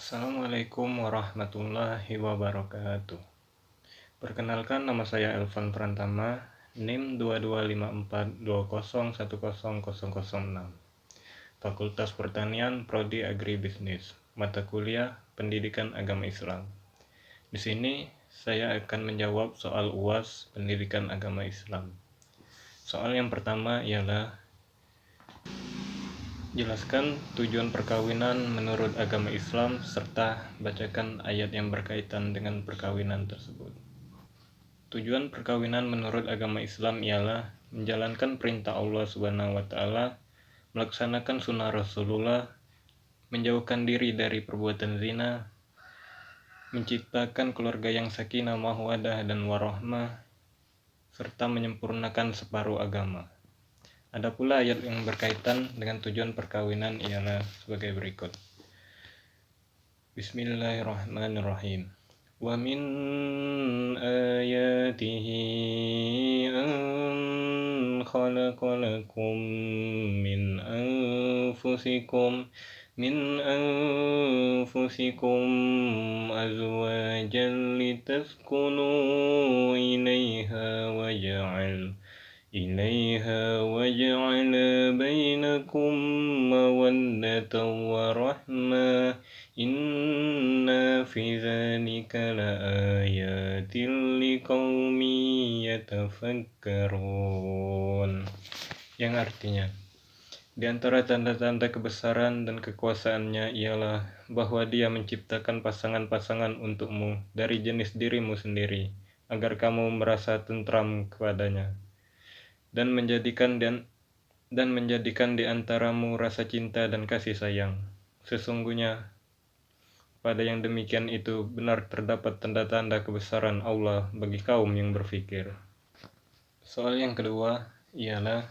Assalamualaikum warahmatullahi wabarakatuh. Perkenalkan, nama saya Elvan Prantama, NIM 225420100006. Fakultas Pertanian, Prodi Agribisnis, mata kuliah Pendidikan Agama Islam. Di sini saya akan menjawab soal UAS Pendidikan Agama Islam. Soal yang pertama ialah jelaskan tujuan perkawinan menurut agama Islam serta bacakan ayat yang berkaitan dengan perkawinan tersebut. Tujuan perkawinan menurut agama Islam ialah menjalankan perintah Allah Subhanahu wa taala, melaksanakan sunnah Rasulullah, menjauhkan diri dari perbuatan zina, menciptakan keluarga yang sakinah mawaddah dan warahmah, serta menyempurnakan separuh agama. Ada pula ayat yang berkaitan dengan tujuan perkawinan ialah sebagai berikut. Bismillahirrahmanirrahim. Wa min ayatihi an khalaqalakum min anfusikum azwajan litaskunu إليها وجعل بينكم مودة ورحمة إن في ذلك لآيات لقوم يتفكرون. Yang artinya, di antara tanda-tanda kebesaran dan kekuasaannya ialah bahwa Dia menciptakan pasangan-pasangan untukmu dari jenis dirimu sendiri, agar kamu merasa tentram kepadanya, dan menjadikan di antaramu rasa cinta dan kasih sayang. Sesungguhnya pada yang demikian itu benar terdapat tanda-tanda kebesaran Allah bagi kaum yang berfikir. Soal yang kedua ialah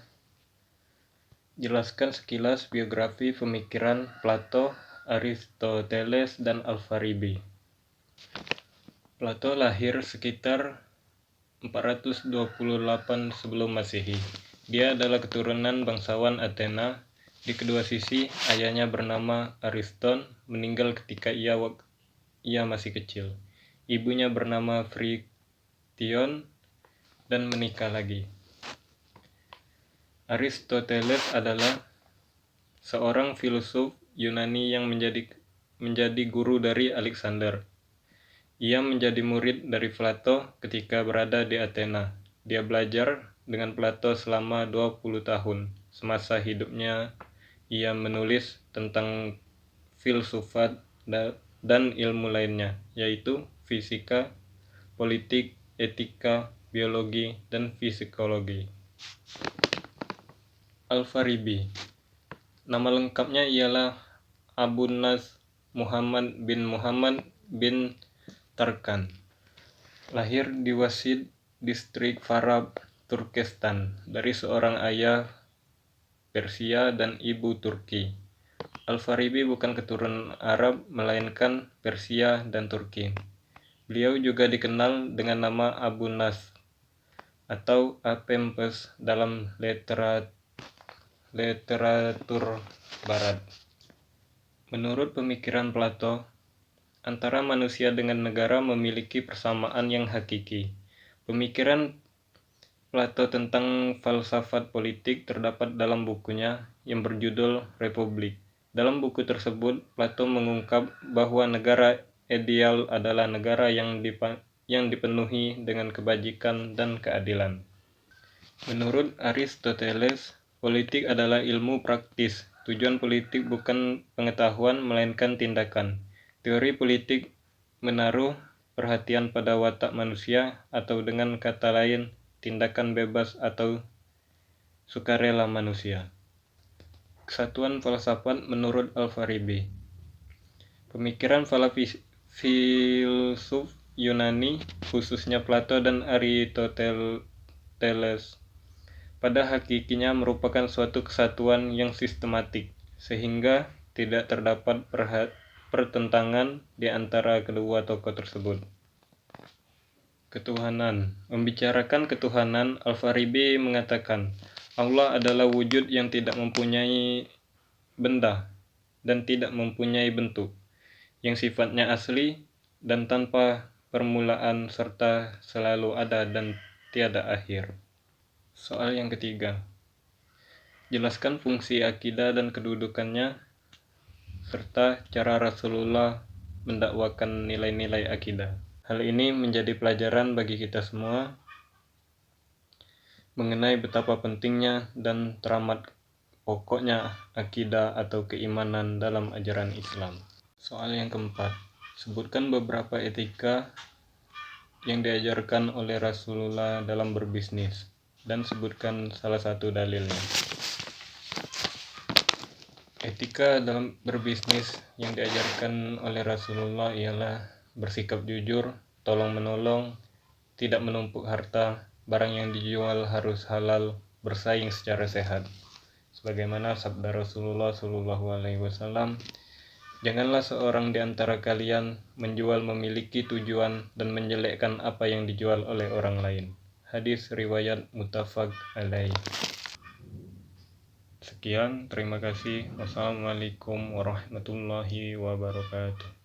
jelaskan sekilas biografi pemikiran Plato, Aristoteles, dan Al-Farabi. Plato lahir sekitar 428 sebelum Masehi. Dia adalah keturunan bangsawan Athena. Di kedua sisi, ayahnya bernama Ariston, meninggal ketika ia masih kecil. Ibunya bernama Phrygion dan menikah lagi. Aristoteles adalah seorang filsuf Yunani yang menjadi guru dari Alexander. Ia menjadi murid dari Plato ketika berada di Athena. Dia belajar dengan Plato selama 20 tahun. Semasa hidupnya, ia menulis tentang filsafat dan ilmu lainnya, yaitu fisika, politik, etika, biologi, dan psikologi. Al-Farabi, nama lengkapnya ialah Abu Nasr Muhammad bin Tarkan. Lahir di Wasit, distrik Farab, Turkestan, dari seorang ayah Persia dan ibu Turki. Al-Farabi bukan keturunan Arab, melainkan Persia dan Turki. Beliau juga dikenal dengan nama Abu Nasr atau Apempes dalam literatur barat. Menurut pemikiran Plato, antara manusia dengan negara memiliki persamaan yang hakiki. Pemikiran Plato tentang falsafat politik terdapat dalam bukunya yang berjudul Republik. Dalam buku tersebut, Plato mengungkap bahwa negara ideal adalah negara yang dipenuhi dengan kebajikan dan keadilan. Menurut Aristoteles, politik adalah ilmu praktis. Tujuan politik bukan pengetahuan, melainkan tindakan. Teori politik menaruh perhatian pada watak manusia, atau dengan kata lain, tindakan bebas atau sukarela manusia. Kesatuan falsafat menurut Al-Farabi. Pemikiran filsuf Yunani, khususnya Plato dan Aristoteles, pada hakikinya merupakan suatu kesatuan yang sistematik, sehingga tidak terdapat pertentangan di antara kedua tokoh tersebut. Ketuhanan. Membicarakan ketuhanan, Al-Farabi mengatakan, Allah adalah wujud yang tidak mempunyai benda dan tidak mempunyai bentuk. yang sifatnya asli dan tanpa permulaan serta selalu ada dan tiada akhir. Soal yang ketiga, jelaskan fungsi akidah dan kedudukannya serta cara Rasulullah mendakwakan nilai-nilai akidah. Hal ini menjadi pelajaran bagi kita semua mengenai betapa pentingnya dan teramat pokoknya akidah atau keimanan dalam ajaran Islam. Soal yang keempat, sebutkan beberapa etika yang diajarkan oleh Rasulullah dalam berbisnis dan sebutkan salah satu dalilnya. Etika dalam berbisnis yang diajarkan oleh Rasulullah ialah bersikap jujur, tolong-menolong, tidak menumpuk harta, barang yang dijual harus halal, bersaing secara sehat. Sebagaimana sabda Rasulullah SAW, janganlah seorang di antara kalian menjual memiliki tujuan dan menjelekkan apa yang dijual oleh orang lain. Hadis riwayat muttafaq alaih. Sekian, terima kasih. Wassalamualaikum warahmatullahi wabarakatuh.